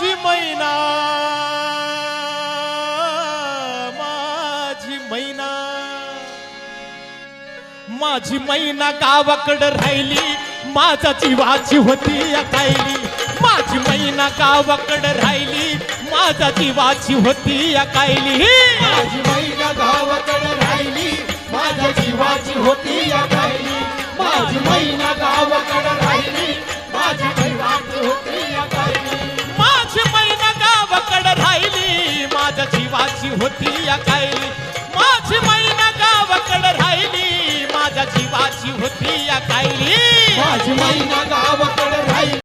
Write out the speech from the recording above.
माझी मैना माझी मैना माझी मैना गावाकडे राहिली माझा जीवाची होती अकायली माझी मैना गावाकडे राहिली माझा जीवाची होती अकायली माझी मैना गावाकडे राहिली माझ्या जीवाची होती अकायली माझी मैना गावाकडे राहिली माझ्या जीवाची होती अकायली माझी मैना गावाकडे राहिली माझ्या जीवाची होती अकायली माझी मैना गावाकडे राहिली माझ्या जीवाची होती अकायली माझी मैना गावाकडे राहिली